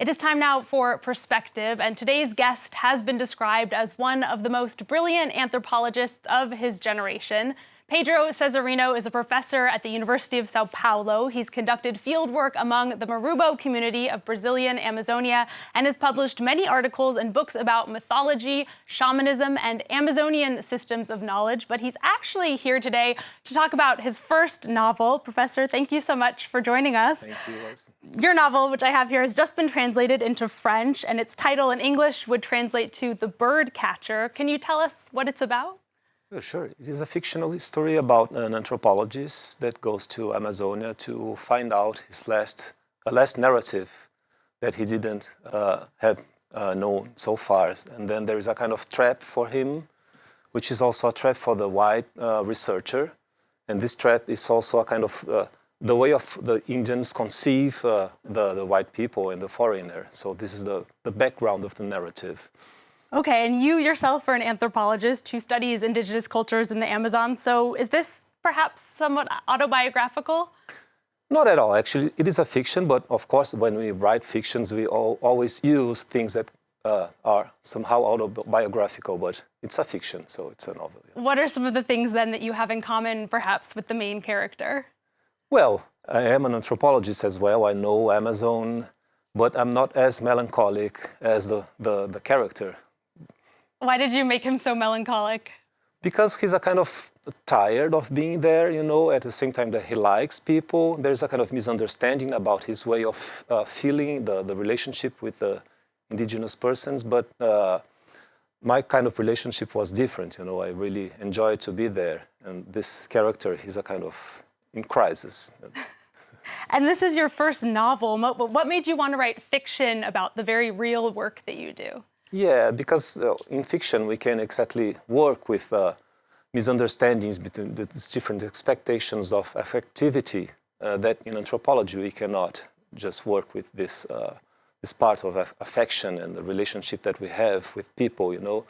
It is time now for Perspective, and today's guest has been described as one of the most brilliant anthropologists of his generation. Pedro Cesarino is a professor at the University of Sao Paulo. He's conducted fieldwork among the Marubo community of Brazilian Amazonia and has published many articles and books about mythology, shamanism, and Amazonian systems of knowledge. But he's actually here today to talk about his first novel. Professor, thank you so much for joining us. Thank you, Liz. Your novel, which I have here, has just been translated into French, and its title in English would translate to The Bird Catcher. Can you tell us what it's about? Sure. It is a fictional story about an anthropologist that goes to Amazonia to find out his last narrative that he didn't have known so far. And then there is a kind of trap for him, which is also a trap for the white researcher. And this trap is also a kind of the way of the Indians conceive the white people and the foreigner. So this is the background of the narrative. Okay, and you yourself are an anthropologist who studies indigenous cultures in the Amazon. So is this perhaps somewhat autobiographical? Not at all, actually. It is a fiction, but of course, when we write fictions, we always use things that are somehow autobiographical, but it's a fiction, so it's a novel. Yeah. What are some of the things then that you have in common, perhaps, with the main character? Well, I am an anthropologist as well. I know Amazon, but I'm not as melancholic as the character. Why did you make him so melancholic? Because he's a kind of tired of being there, you know, at the same time that he likes people. There's a kind of misunderstanding about his way of feeling the relationship with the indigenous persons. But my kind of relationship was different, you know. I really enjoyed to be there. And this character, he's a kind of in crisis. And this is your first novel. What made you want to write fiction about the very real work that you do? Yeah, because in fiction we can exactly work with misunderstandings between these different expectations of affectivity that in anthropology we cannot just work with this part of affection and the relationship that we have with people, you know,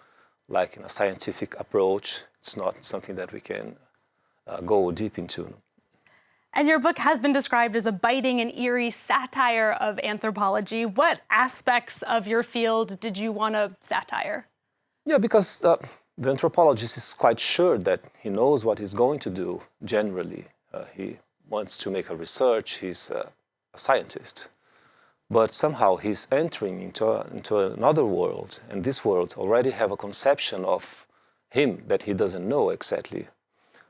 like in a scientific approach. It's not something that we can go deep into. And your book has been described as a biting and eerie satire of anthropology. What aspects of your field did you want to satire? Yeah, because the anthropologist is quite sure that he knows what he's going to do generally. He wants to make a research, he's a scientist. But somehow he's entering into another world, and this world already have a conception of him that he doesn't know exactly.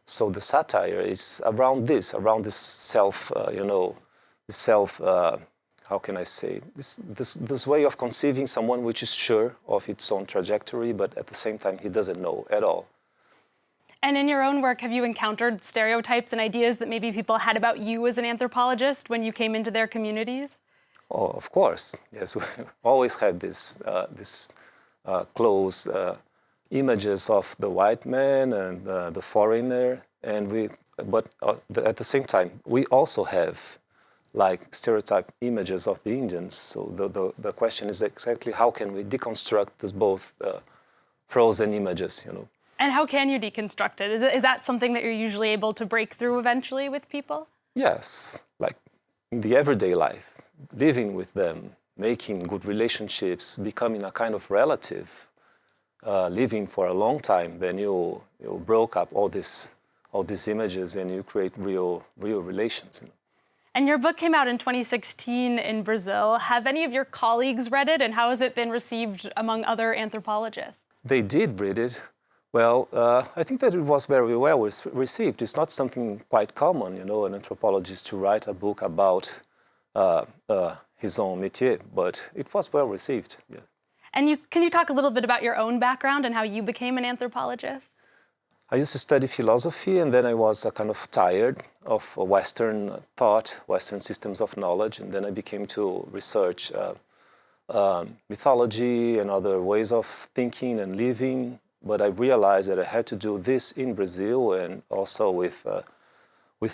So the satire is around this self, you know, how can I say, this way of conceiving someone which is sure of its own trajectory, but at the same time he doesn't know at all. And in your own work, have you encountered stereotypes and ideas that maybe people had about you as an anthropologist when you came into their communities? Oh, of course, yes. We always have this close images of the white man and the foreigner, but at the same time, we also have like stereotype images of the Indians. So the question is exactly how can we deconstruct this both frozen images, you know? And how can you deconstruct it? Is that something that you're usually able to break through eventually with people? Yes, like in the everyday life, living with them, making good relationships, becoming a kind of relative. Living for a long time, then you broke up all these images and you create real relations. You know? And your book came out in 2016 in Brazil. Have any of your colleagues read it, and how has it been received among other anthropologists? They did read it. Well, I think that it was very well received. It's not something quite common, you know, an anthropologist to write a book about his own métier, but it was well received. Yeah. And can you talk a little bit about your own background and how you became an anthropologist? I used to study philosophy, and then I was kind of tired of Western thought, Western systems of knowledge, and then I became to research mythology and other ways of thinking and living. But I realized that I had to do this in Brazil and also with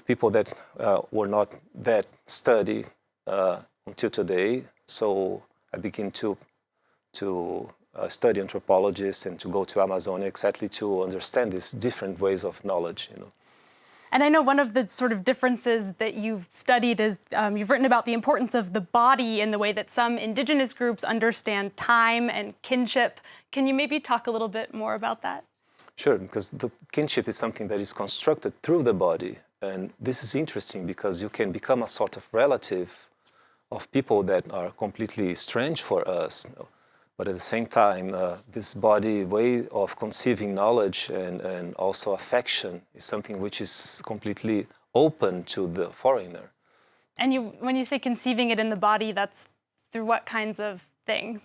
people that were not that studied until today. So I began to study anthropologists and to go to Amazonia exactly to understand these different ways of knowledge, you know. And I know one of the sort of differences that you've studied is you've written about the importance of the body in the way that some indigenous groups understand time and kinship. Can you maybe talk a little bit more about that? Sure, because the kinship is something that is constructed through the body. And this is interesting because you can become a sort of relative of people that are completely strange for us. But at the same time, this body way of conceiving knowledge and also affection is something which is completely open to the foreigner. And when you say conceiving it in the body, that's through what kinds of things?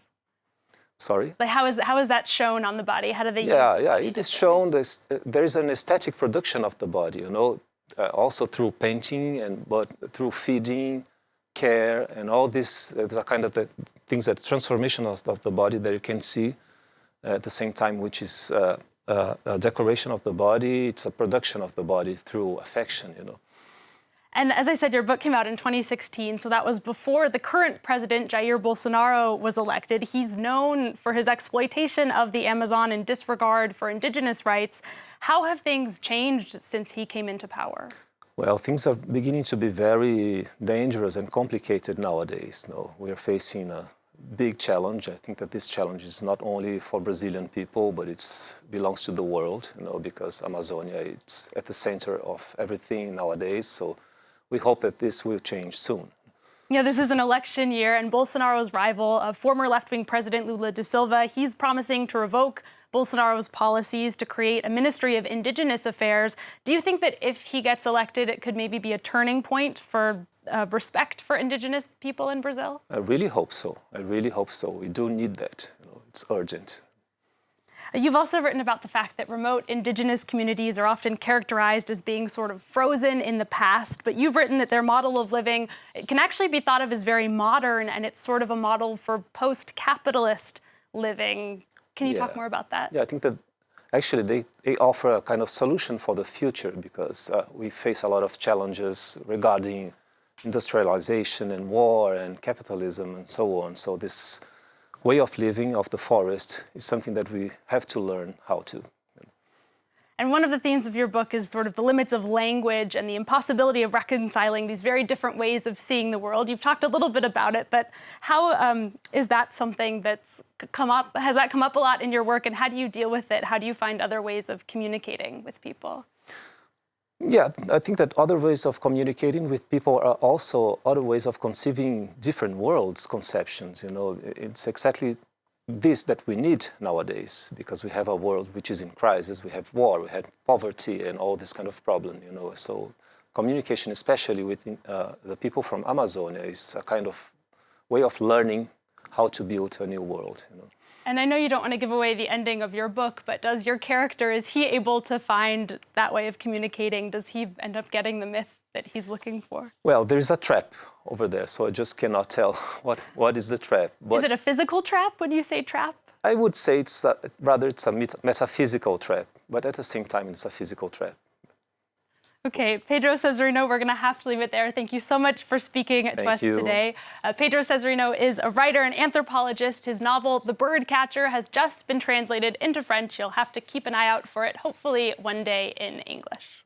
Sorry? Like how is that shown on the body? How do they Yeah, it is shown there is an aesthetic production of the body, also through painting, but through feeding, care, and all this, these are kind of the things that transformation of the body that you can see at the same time, which is a decoration of the body, it's a production of the body through affection, And as I said, your book came out in 2016, so that was before the current president, Jair Bolsonaro, was elected. He's known for his exploitation of the Amazon and disregard for indigenous rights. How have things changed since he came into power? Well, things are beginning to be very dangerous and complicated nowadays. We are facing a big challenge. I think that this challenge is not only for Brazilian people, but it belongs to the world, because Amazonia is at the center of everything nowadays. So we hope that this will change soon. Yeah, this is an election year, and Bolsonaro's rival, former left-wing President Lula da Silva, he's promising to revoke Bolsonaro's policies to create a Ministry of Indigenous Affairs. Do you think that if he gets elected, it could maybe be a turning point for respect for indigenous people in Brazil? I really hope so. I really hope so. We do need that. It's urgent. You've also written about the fact that remote indigenous communities are often characterized as being sort of frozen in the past, but you've written that their model of living can actually be thought of as very modern, and it's sort of a model for post-capitalist living. Can you talk more about that? Yeah, I think that actually they offer a kind of solution for the future because we face a lot of challenges regarding industrialization and war and capitalism and so on. So this way of living of the forest is something that we have to learn how to. And one of the themes of your book is sort of the limits of language and the impossibility of reconciling these very different ways of seeing the world. You've talked a little bit about it, but how is that something that's come up? Has that come up a lot in your work, and how do you deal with it? How do you find other ways of communicating with people? Yeah, I think that other ways of communicating with people are also other ways of conceiving different worlds, conceptions. It's exactly this that we need nowadays because we have a world which is in crisis. We have war, we have poverty, and all this kind of problem. So communication, especially with the people from Amazonia, is a kind of way of learning how to build a new world. And I know you don't want to give away the ending of your book, but does your character, is he able to find that way of communicating? Does he end up getting the myth that he's looking for? Well, there is a trap over there, so I just cannot tell what is the trap. But is it a physical trap when you say trap? I would say it's a metaphysical trap, but at the same time, it's a physical trap. Okay, Pedro Cesarino, we're going to have to leave it there. Thank you so much for speaking to us today. Pedro Cesarino is a writer and anthropologist. His novel, The Birdcatcher, has just been translated into French. You'll have to keep an eye out for it, hopefully one day in English.